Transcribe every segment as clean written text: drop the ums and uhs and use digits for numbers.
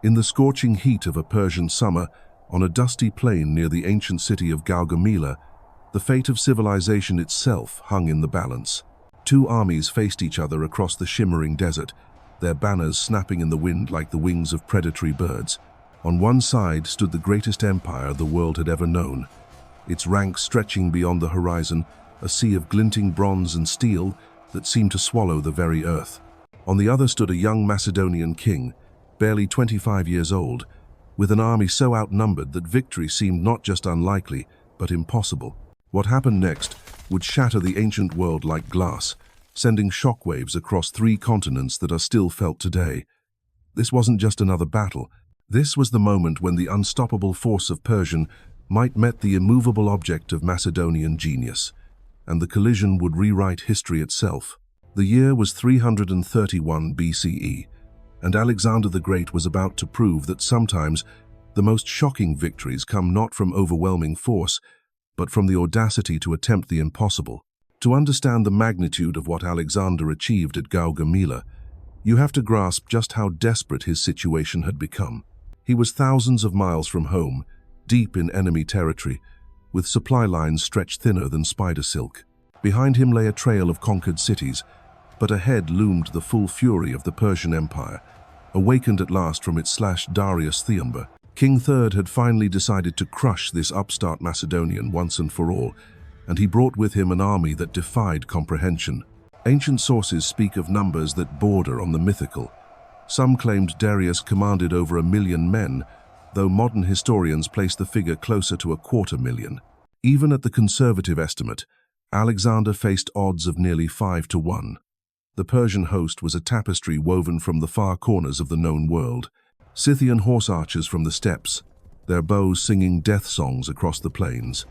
In the scorching heat of a Persian summer, on a dusty plain near the ancient city of Gaugamela, the fate of civilization itself hung in the balance. Two armies faced each other across the shimmering desert, their banners snapping in the wind like the wings of predatory birds. On one side stood the greatest empire the world had ever known, its ranks stretching beyond the horizon, a sea of glinting bronze and steel that seemed to swallow the very earth. On the other stood a young Macedonian king, barely 25 years old, with an army so outnumbered that victory seemed not just unlikely, but impossible. What happened next would shatter the ancient world like glass, sending shockwaves across 3 continents that are still felt today. This wasn't just another battle. This was the moment when the unstoppable force of Persian might met the immovable object of Macedonian genius, and the collision would rewrite history itself. The year was 331 BCE, and Alexander the Great was about to prove that sometimes the most shocking victories come not from overwhelming force, but from the audacity to attempt the impossible. To understand the magnitude of what Alexander achieved at Gaugamela, you have to grasp just how desperate his situation had become. He was thousands of miles from home, deep in enemy territory, with supply lines stretched thinner than spider silk. Behind him lay a trail of conquered cities, but ahead loomed the full fury of the Persian Empire, awakened at last from its Darius III. King III had finally decided to crush this upstart Macedonian once and for all, and he brought with him an army that defied comprehension. Ancient sources speak of numbers that border on the mythical. Some claimed Darius commanded over 1 million men, though modern historians place the figure closer to 250,000. Even at the conservative estimate, Alexander faced odds of nearly 5 to 1. The Persian host was a tapestry woven from the far corners of the known world. Scythian horse archers from the steppes, their bows singing death songs across the plains.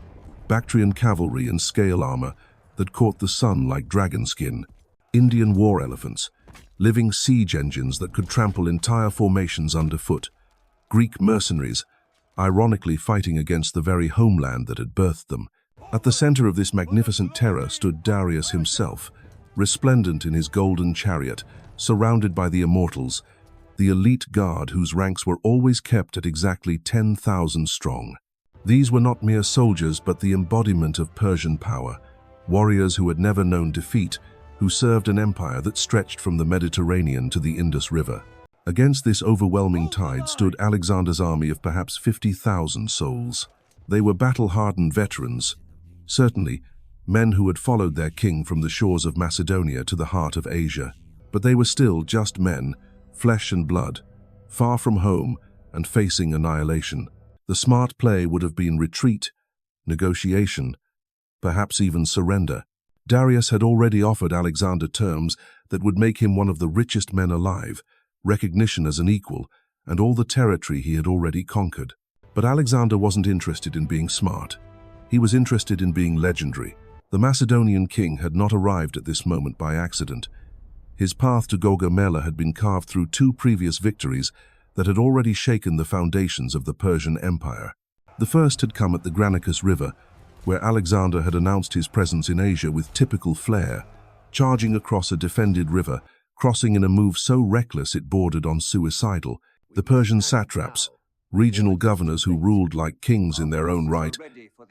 Bactrian cavalry in scale armor that caught the sun like dragon skin. Indian war elephants, living siege engines that could trample entire formations underfoot. Greek mercenaries, ironically fighting against the very homeland that had birthed them. At the center of this magnificent terror stood Darius himself, resplendent in his golden chariot, surrounded by the immortals, the elite guard whose ranks were always kept at exactly 10,000 strong. These were not mere soldiers but the embodiment of Persian power, warriors who had never known defeat, who served an empire that stretched from the Mediterranean to the Indus River. Against this overwhelming tide stood Alexander's army of perhaps 50,000 souls. They were battle-hardened veterans, certainly men who had followed their king from the shores of Macedonia to the heart of Asia. But they were still just men, flesh and blood, far from home and facing annihilation. The smart play would have been retreat, negotiation, perhaps even surrender. Darius had already offered Alexander terms that would make him one of the richest men alive, recognition as an equal, and all the territory he had already conquered. But Alexander wasn't interested in being smart. He was interested in being legendary. The Macedonian king had not arrived at this moment by accident. His path to Gaugamela had been carved through 2 previous victories that had already shaken the foundations of the Persian Empire. The first had come at the Granicus River, where Alexander had announced his presence in Asia with typical flair, charging across a defended river, crossing in a move so reckless it bordered on suicidal. The Persian satraps, regional governors who ruled like kings in their own right,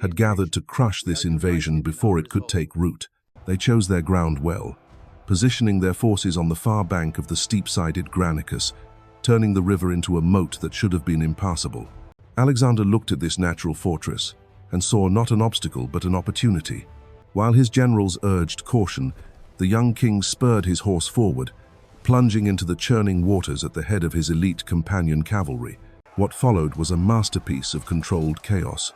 had gathered to crush this invasion before it could take root. They chose their ground well, positioning their forces on the far bank of the steep-sided Granicus, turning the river into a moat that should have been impassable. Alexander looked at this natural fortress and saw not an obstacle but an opportunity. While his generals urged caution, the young king spurred his horse forward, plunging into the churning waters at the head of his elite companion cavalry. What followed was a masterpiece of controlled chaos.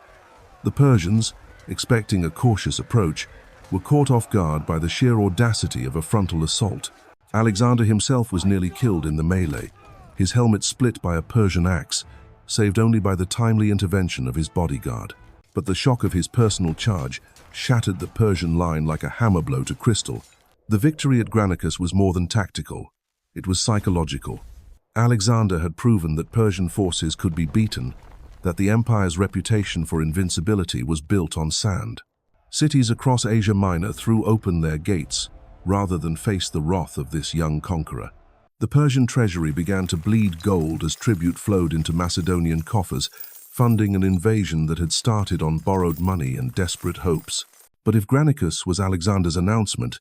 The Persians, expecting a cautious approach, were caught off guard by the sheer audacity of a frontal assault. Alexander himself was nearly killed in the melee, his helmet split by a Persian axe, saved only by the timely intervention of his bodyguard. But the shock of his personal charge shattered the Persian line like a hammer blow to crystal. The victory at Granicus was more than tactical. It was psychological. Alexander had proven that Persian forces could be beaten, that the empire's reputation for invincibility was built on sand. Cities across Asia Minor threw open their gates, rather than face the wrath of this young conqueror. The Persian treasury began to bleed gold as tribute flowed into Macedonian coffers, funding an invasion that had started on borrowed money and desperate hopes. But if Granicus was Alexander's announcement,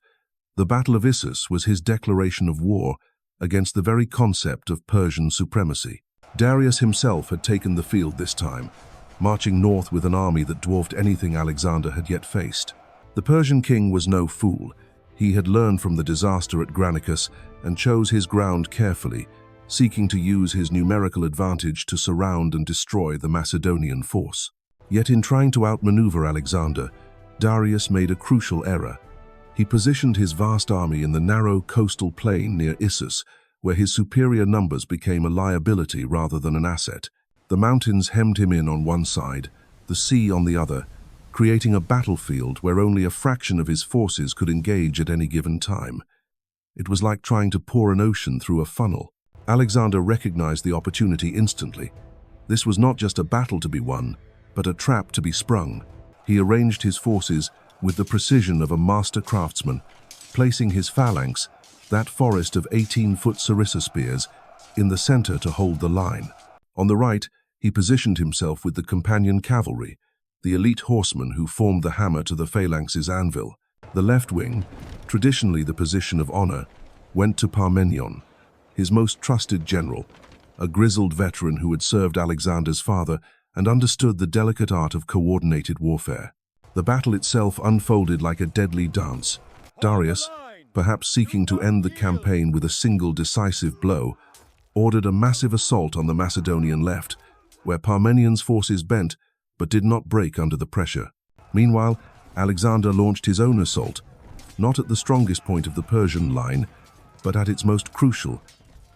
the Battle of Issus was his declaration of war against the very concept of Persian supremacy. Darius himself had taken the field this time, marching north with an army that dwarfed anything Alexander had yet faced. The Persian king was no fool. He had learned from the disaster at Granicus and chose his ground carefully, seeking to use his numerical advantage to surround and destroy the Macedonian force. Yet in trying to outmaneuver Alexander, Darius made a crucial error. He positioned his vast army in the narrow coastal plain near Issus, where his superior numbers became a liability rather than an asset. The mountains hemmed him in on one side, the sea on the other, creating a battlefield where only a fraction of his forces could engage at any given time. It was like trying to pour an ocean through a funnel. Alexander recognized the opportunity instantly. This was not just a battle to be won, but a trap to be sprung. He arranged his forces with the precision of a master craftsman, placing his phalanx, that forest of 18-foot sarissa spears, in the center to hold the line. On the right, he positioned himself with the companion cavalry, the elite horsemen who formed the hammer to the phalanx's anvil. The left wing, traditionally the position of honor, went to Parmenion, his most trusted general, a grizzled veteran who had served Alexander's father and understood the delicate art of coordinated warfare. The battle itself unfolded like a deadly dance. Darius, perhaps seeking to end the campaign with a single decisive blow, ordered a massive assault on the Macedonian left, where Parmenion's forces bent but did not break under the pressure. Meanwhile, Alexander launched his own assault, not at the strongest point of the Persian line, but at its most crucial,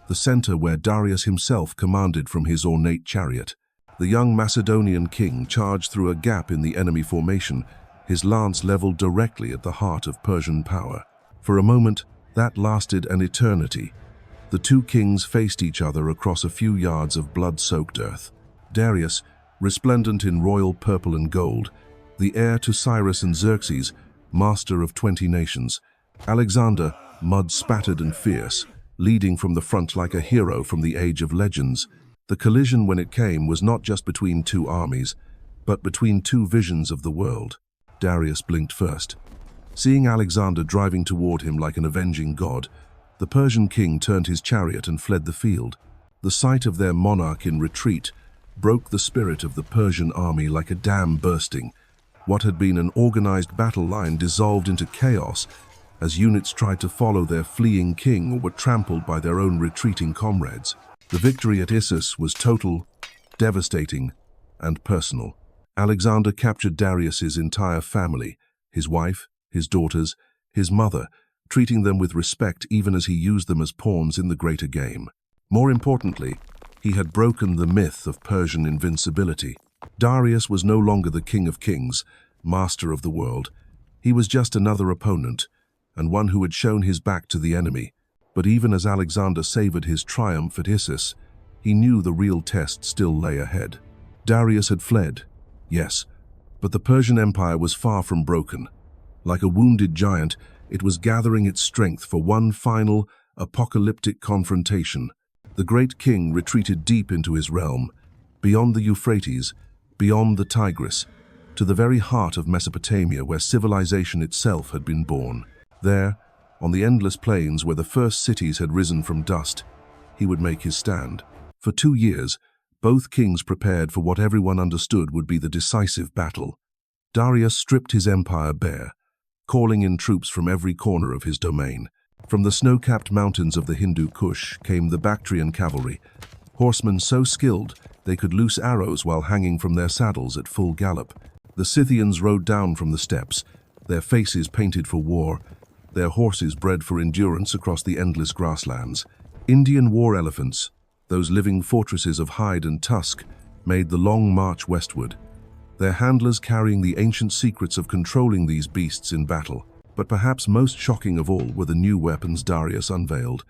the center where Darius himself commanded from his ornate chariot. The young Macedonian king charged through a gap in the enemy formation, his lance leveled directly at the heart of Persian power. For a moment, that lasted an eternity. The two kings faced each other across a few yards of blood-soaked earth. Darius, resplendent in royal purple and gold, the heir to Cyrus and Xerxes, master of 20 nations. Alexander, mud-spattered and fierce, leading from the front like a hero from the age of legends. The collision, when it came, was not just between two armies, but between two visions of the world. Darius blinked first. Seeing Alexander driving toward him like an avenging god, the Persian king turned his chariot and fled the field. The sight of their monarch in retreat broke the spirit of the Persian army like a dam bursting. What had been an organized battle line dissolved into chaos as units tried to follow their fleeing king or were trampled by their own retreating comrades. The victory at Issus was total, devastating, and personal. Alexander captured Darius's entire family, his wife, his daughters, his mother, treating them with respect even as he used them as pawns in the greater game. More importantly, he had broken the myth of Persian invincibility. Darius was no longer the king of kings, master of the world. He was just another opponent, and one who had shown his back to the enemy. But even as Alexander savored his triumph at Issus, he knew the real test still lay ahead. Darius had fled, yes, but the Persian Empire was far from broken. Like a wounded giant, it was gathering its strength for one final, apocalyptic confrontation. The great king retreated deep into his realm, beyond the Euphrates, beyond the Tigris, to the very heart of Mesopotamia where civilization itself had been born. There, on the endless plains where the first cities had risen from dust, he would make his stand. For 2 years, both kings prepared for what everyone understood would be the decisive battle. Darius stripped his empire bare, calling in troops from every corner of his domain. From the snow-capped mountains of the Hindu Kush came the Bactrian cavalry, horsemen so skilled they could loose arrows while hanging from their saddles at full gallop. The Scythians rode down from the steppes, their faces painted for war, their horses bred for endurance across the endless grasslands. Indian war elephants, those living fortresses of hide and tusk, made the long march westward, their handlers carrying the ancient secrets of controlling these beasts in battle. But perhaps most shocking of all were the new weapons Darius unveiled.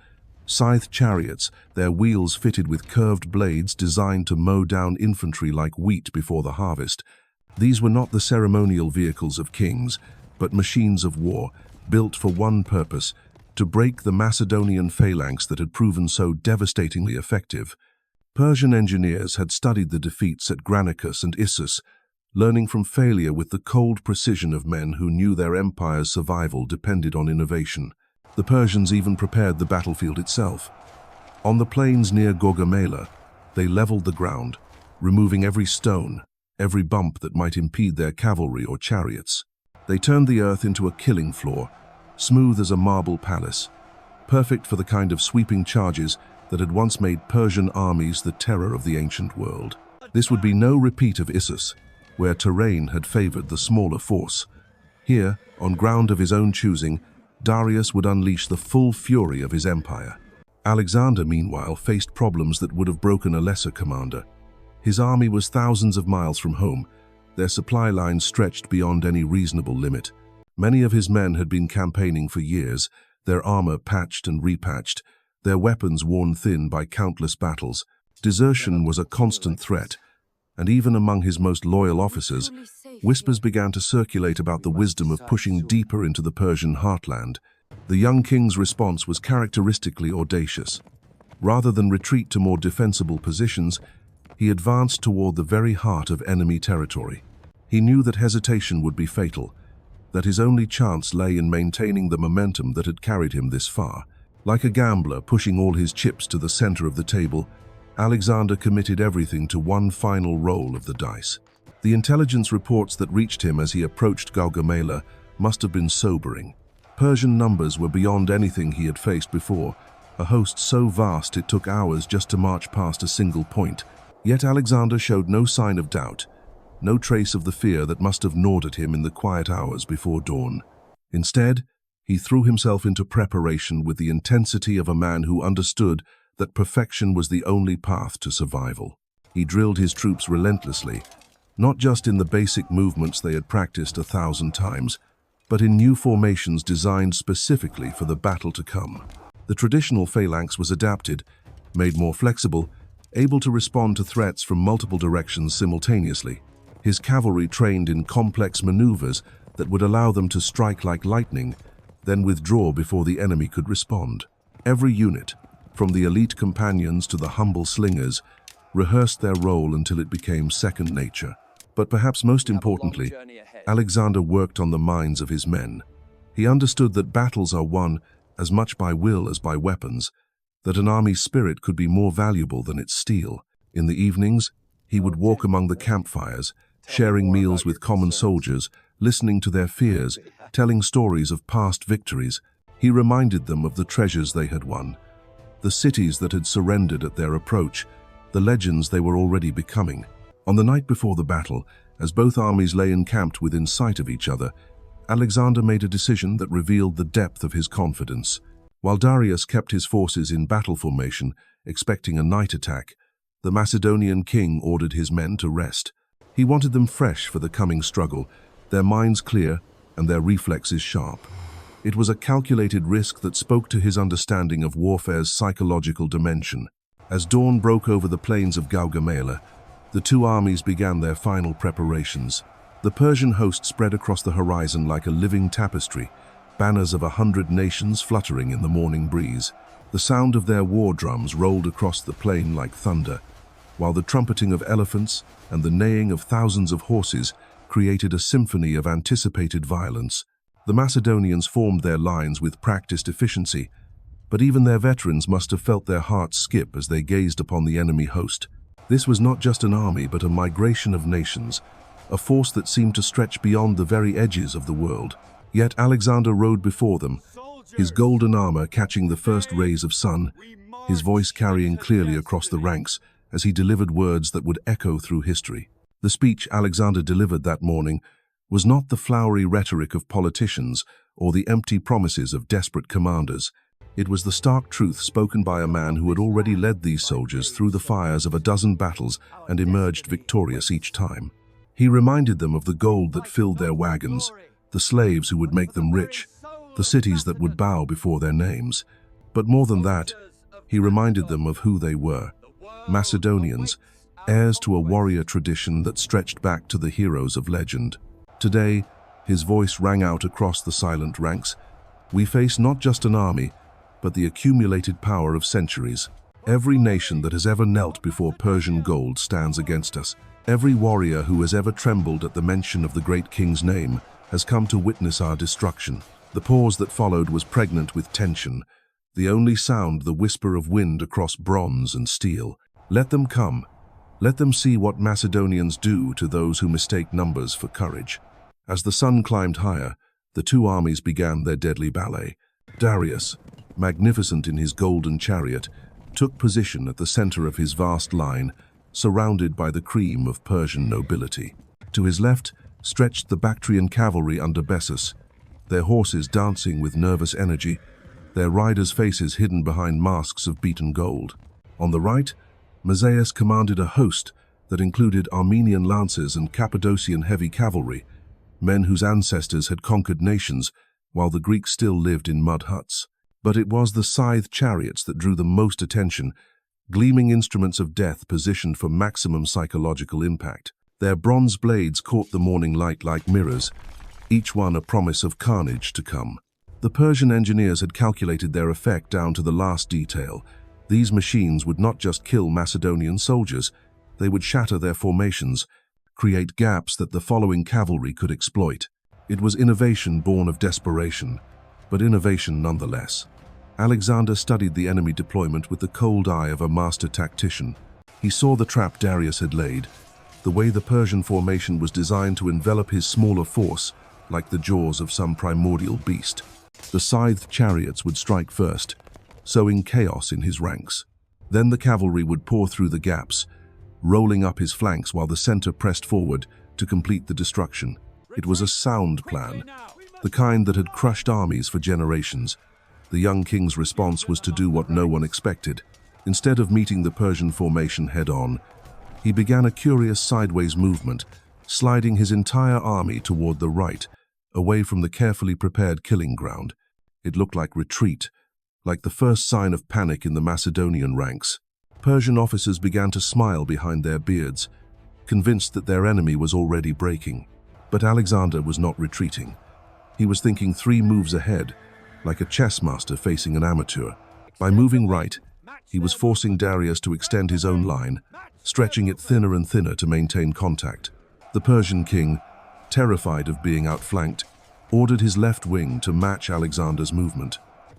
Scythed chariots, their wheels fitted with curved blades designed to mow down infantry like wheat before the harvest. These were not the ceremonial vehicles of kings, but machines of war, built for one purpose: to break the Macedonian phalanx that had proven so devastatingly effective. Persian engineers had studied the defeats at Granicus and Issus, learning from failure with the cold precision of men who knew their empire's survival depended on innovation. The Persians even prepared the battlefield itself. On the plains near Gaugamela, they leveled the ground, removing every stone, every bump that might impede their cavalry or chariots. They turned the earth into a killing floor, smooth as a marble palace, perfect for the kind of sweeping charges that had once made Persian armies the terror of the ancient world. This would be no repeat of Issus, where terrain had favored the smaller force. Here, on ground of his own choosing, Darius would unleash the full fury of his empire. Alexander, meanwhile, faced problems that would have broken a lesser commander. His army was thousands of miles from home, their supply lines stretched beyond any reasonable limit. Many of his men had been campaigning for years, their armor patched and repatched, their weapons worn thin by countless battles. Desertion was a constant threat, and even among his most loyal officers, whispers began to circulate about the wisdom of pushing deeper into the Persian heartland. The young king's response was characteristically audacious. Rather than retreat to more defensible positions, he advanced toward the very heart of enemy territory. He knew that hesitation would be fatal, that his only chance lay in maintaining the momentum that had carried him this far. Like a gambler pushing all his chips to the center of the table, Alexander committed everything to one final roll of the dice. The intelligence reports that reached him as he approached Gaugamela must have been sobering. Persian numbers were beyond anything he had faced before, a host so vast it took hours just to march past a single point. Yet Alexander showed no sign of doubt, no trace of the fear that must have gnawed at him in the quiet hours before dawn. Instead, he threw himself into preparation with the intensity of a man who understood that perfection was the only path to survival. He drilled his troops relentlessly, not just in the basic movements they had practiced 1,000 times, but in new formations designed specifically for the battle to come. The traditional phalanx was adapted, made more flexible, able to respond to threats from multiple directions simultaneously. His cavalry trained in complex maneuvers that would allow them to strike like lightning, then withdraw before the enemy could respond. Every unit, from the elite companions to the humble slingers, rehearsed their role until it became second nature. But perhaps most importantly, Alexander worked on the minds of his men. He understood that battles are won as much by will as by weapons, that an army's spirit could be more valuable than its steel. In the evenings, he would walk among the campfires, sharing meals with common soldiers, listening to their fears, telling stories of past victories. He reminded them of the treasures they had won, the cities that had surrendered at their approach, the legends they were already becoming. On the night before the battle, as both armies lay encamped within sight of each other, Alexander made a decision that revealed the depth of his confidence. While Darius kept his forces in battle formation, expecting a night attack, the Macedonian king ordered his men to rest. He wanted them fresh for the coming struggle, their minds clear and their reflexes sharp. It was a calculated risk that spoke to his understanding of warfare's psychological dimension. As dawn broke over the plains of Gaugamela, the two armies began their final preparations. The Persian host spread across the horizon like a living tapestry, banners of 100 nations fluttering in the morning breeze. The sound of their war drums rolled across the plain like thunder, while the trumpeting of elephants and the neighing of thousands of horses created a symphony of anticipated violence. The Macedonians formed their lines with practiced efficiency, but even their veterans must have felt their hearts skip as they gazed upon the enemy host. This was not just an army, but a migration of nations, a force that seemed to stretch beyond the very edges of the world. Yet Alexander rode before them, his golden armor catching the first rays of sun, his voice carrying clearly across the ranks as he delivered words that would echo through history. The speech Alexander delivered that morning was not the flowery rhetoric of politicians or the empty promises of desperate commanders. It was the stark truth spoken by a man who had already led these soldiers through the fires of a dozen battles and emerged victorious each time. He reminded them of the gold that filled their wagons, the slaves who would make them rich, the cities that would bow before their names. But more than that, he reminded them of who they were: Macedonians, heirs to a warrior tradition that stretched back to the heroes of legend. Today, his voice rang out across the silent ranks, We face not just an army, but the accumulated power of centuries. Every nation that has ever knelt before Persian gold stands against us. Every warrior who has ever trembled at the mention of the great king's name has come to witness our destruction. The pause that followed was pregnant with tension, the only sound the whisper of wind across bronze and steel. Let them come. Let them see what Macedonians do to those who mistake numbers for courage. As the sun climbed higher, the two armies began their deadly ballet. Darius, magnificent in his golden chariot, took position at the center of his vast line, surrounded by the cream of Persian nobility. To his left stretched the Bactrian cavalry under Bessus, their horses dancing with nervous energy, their riders' faces hidden behind masks of beaten gold. On the right, Mazaeus commanded a host that included Armenian lancers and Cappadocian heavy cavalry, men whose ancestors had conquered nations while the Greeks still lived in mud huts. But it was the scythed chariots that drew the most attention, gleaming instruments of death positioned for maximum psychological impact. Their bronze blades caught the morning light like mirrors, each one a promise of carnage to come. The Persian engineers had calculated their effect down to the last detail. These machines would not just kill Macedonian soldiers, they would shatter their formations, create gaps that the following cavalry could exploit. It was innovation born of desperation, but innovation nonetheless. Alexander studied the enemy deployment with the cold eye of a master tactician. He saw the trap Darius had laid, the way the Persian formation was designed to envelop his smaller force like the jaws of some primordial beast. The scythed chariots would strike first, sowing chaos in his ranks. Then the cavalry would pour through the gaps, rolling up his flanks while the center pressed forward to complete the destruction. It was a sound plan, the kind that had crushed armies for generations. The young king's response was to do what no one expected. Instead of meeting the Persian formation head-on, he began a curious sideways movement, sliding his entire army toward the right, away from the carefully prepared killing ground. It looked like retreat, like the first sign of panic in the Macedonian ranks. Persian officers began to smile behind their beards, convinced that their enemy was already breaking. But Alexander was not retreating. He was thinking 3 moves ahead, like a chess master facing an amateur. By moving right, he was forcing Darius to extend his own line, stretching it thinner and thinner to maintain contact. The Persian king, terrified of being outflanked, ordered his left wing to match Alexander's movement.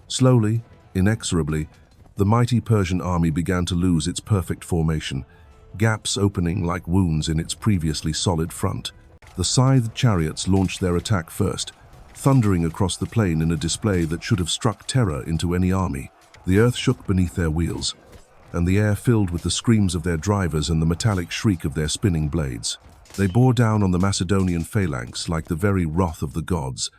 Slowly, inexorably, the mighty Persian army began to lose its perfect formation, gaps opening like wounds in its previously solid front. The scythed chariots launched their attack first, thundering across the plain in a display that should have struck terror into any army. The earth shook beneath their wheels, and the air filled with the screams of their drivers and the metallic shriek of their spinning blades. They bore down on the Macedonian phalanx like the very wrath of the gods,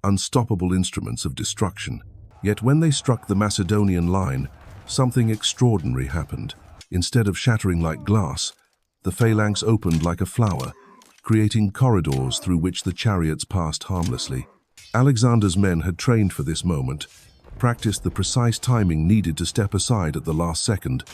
unstoppable instruments of destruction. Yet when they struck the Macedonian line, something extraordinary happened. Instead of shattering like glass, the phalanx opened like a flower, creating corridors through which the chariots passed harmlessly. Alexander's men had trained for this moment, practiced the precise timing needed to step aside at the last second,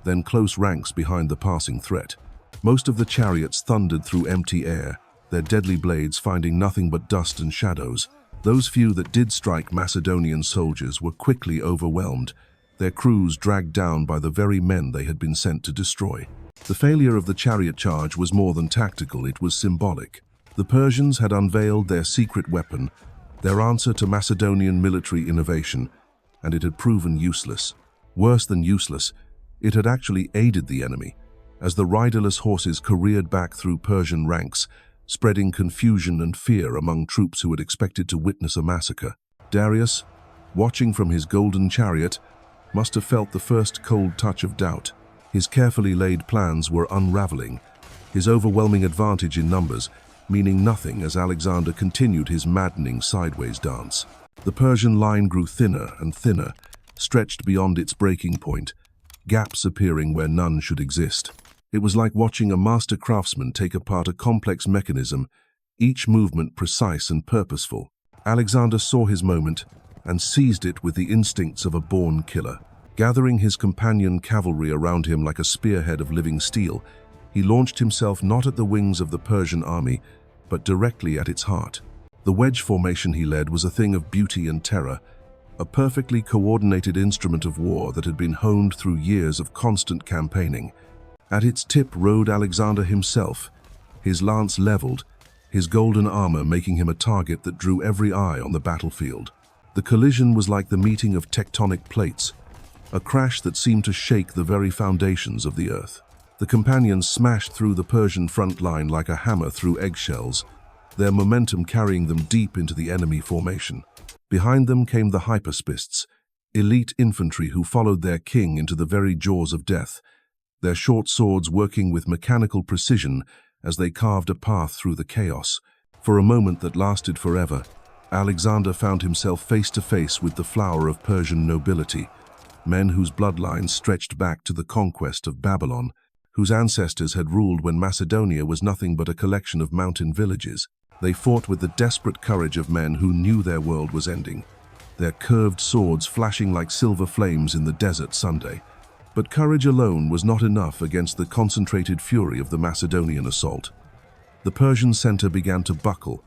then close ranks behind the passing threat. Most of the chariots thundered through empty air, their deadly blades finding nothing but dust and shadows. Those few that did strike Macedonian soldiers were quickly overwhelmed, their crews dragged down by the very men they had been sent to destroy. The failure of the chariot charge was more than tactical, it was symbolic. The Persians had unveiled their secret weapon, their answer to Macedonian military innovation, and it had proven useless. Worse than useless, it had actually aided the enemy, as the riderless horses careered back through Persian ranks, spreading confusion and fear among troops who had expected to witness a massacre. Darius, watching from his golden chariot, must have felt the first cold touch of doubt. His carefully laid plans were unraveling, his overwhelming advantage in numbers meaning nothing as Alexander continued his maddening sideways dance. The Persian line grew thinner and thinner, stretched beyond its breaking point, gaps appearing where none should exist. It was like watching a master craftsman take apart a complex mechanism, each movement precise and purposeful. Alexander saw his moment and seized it with the instincts of a born killer. Gathering his companion cavalry around him like a spearhead of living steel, he launched himself not at the wings of the Persian army, but directly at its heart. The wedge formation he led was a thing of beauty and terror, a perfectly coordinated instrument of war that had been honed through years of constant campaigning. At its tip rode Alexander himself, his lance leveled, his golden armor making him a target that drew every eye on the battlefield. The collision was like the meeting of tectonic plates, a crash that seemed to shake the very foundations of the earth. The companions smashed through the Persian front line like a hammer through eggshells, their momentum carrying them deep into the enemy formation. Behind them came the hyperspists, elite infantry who followed their king into the very jaws of death, their short swords working with mechanical precision as they carved a path through the chaos. For a moment that lasted forever, Alexander found himself face to face with the flower of Persian nobility, men whose bloodlines stretched back to the conquest of Babylon, whose ancestors had ruled when Macedonia was nothing but a collection of mountain villages. They fought with the desperate courage of men who knew their world was ending, their curved swords flashing like silver flames in the desert Sunday. But courage alone was not enough against the concentrated fury of the Macedonian assault. The Persian center began to buckle,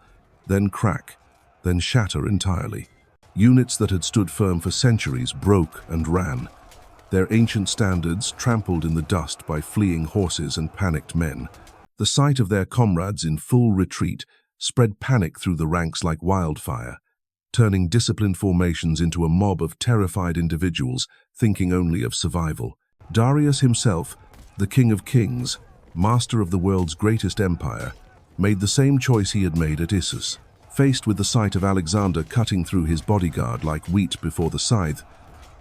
then crack, then shatter entirely. Units that had stood firm for centuries broke and ran, their ancient standards trampled in the dust by fleeing horses and panicked men. The sight of their comrades in full retreat spread panic through the ranks like wildfire, turning disciplined formations into a mob of terrified individuals thinking only of survival. Darius himself, the King of Kings, master of the world's greatest empire, made the same choice he had made at Issus. Faced with the sight of Alexander cutting through his bodyguard like wheat before the scythe,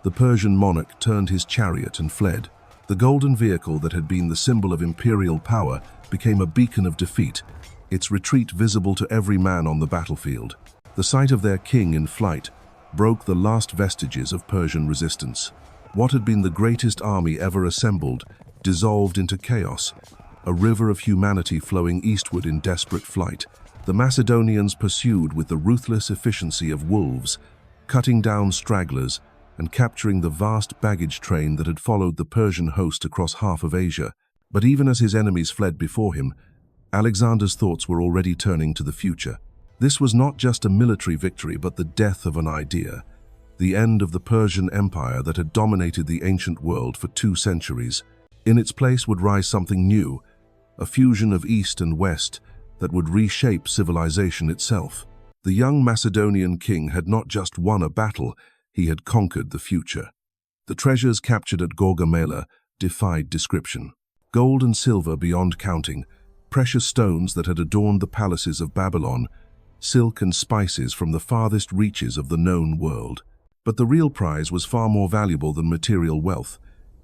the Persian monarch turned his chariot and fled. The golden vehicle that had been the symbol of imperial power became a beacon of defeat, its retreat visible to every man on the battlefield. The sight of their king in flight broke the last vestiges of Persian resistance. What had been the greatest army ever assembled dissolved into chaos, a river of humanity flowing eastward in desperate flight. The Macedonians pursued with the ruthless efficiency of wolves, cutting down stragglers and capturing the vast baggage train that had followed the Persian host across half of Asia. But even as his enemies fled before him, Alexander's thoughts were already turning to the future. This was not just a military victory, but the death of an idea, the end of the Persian Empire that had dominated the ancient world for 2 centuries. In its place would rise something new, a fusion of East and West that would reshape civilization itself. The young Macedonian king had not just won a battle, he had conquered the future. The treasures captured at Gaugamela defied description. Gold and silver beyond counting, precious stones that had adorned the palaces of Babylon, silk and spices from the farthest reaches of the known world. But the real prize was far more valuable than material wealth.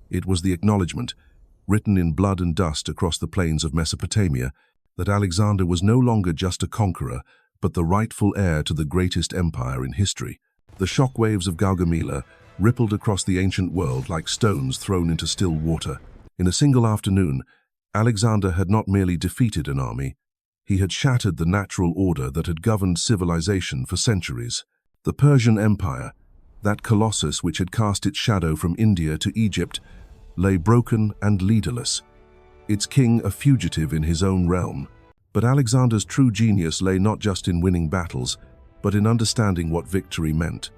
It was the acknowledgement, written in blood and dust across the plains of Mesopotamia, that Alexander was no longer just a conqueror, but the rightful heir to the greatest empire in history. The shockwaves of Gaugamela rippled across the ancient world like stones thrown into still water. In a single afternoon, Alexander had not merely defeated an army, he had shattered the natural order that had governed civilization for centuries. The Persian Empire, that colossus which had cast its shadow from India to Egypt, lay broken and leaderless, its king a fugitive in his own realm. But Alexander's true genius lay not just in winning battles, but in understanding what victory meant.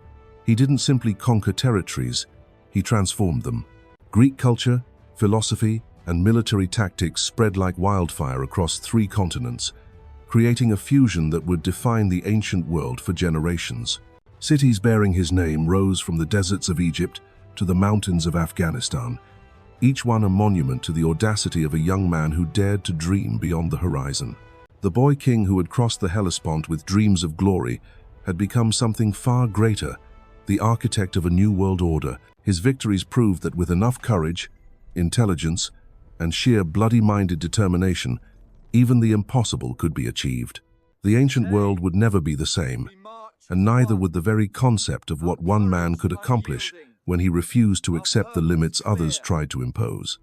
He didn't simply conquer territories, he transformed them. Greek culture, philosophy, and military tactics spread like wildfire across 3 continents, creating a fusion that would define the ancient world for generations. Cities bearing his name rose from the deserts of Egypt to the mountains of Afghanistan, each one a monument to the audacity of a young man who dared to dream beyond the horizon. The boy king who had crossed the Hellespont with dreams of glory had become something far greater, the architect of a new world order. His victories proved that with enough courage, intelligence, and sheer bloody-minded determination, even the impossible could be achieved. The ancient world would never be the same, and neither would the very concept of what one man could accomplish when he refused to accept the limits others tried to impose.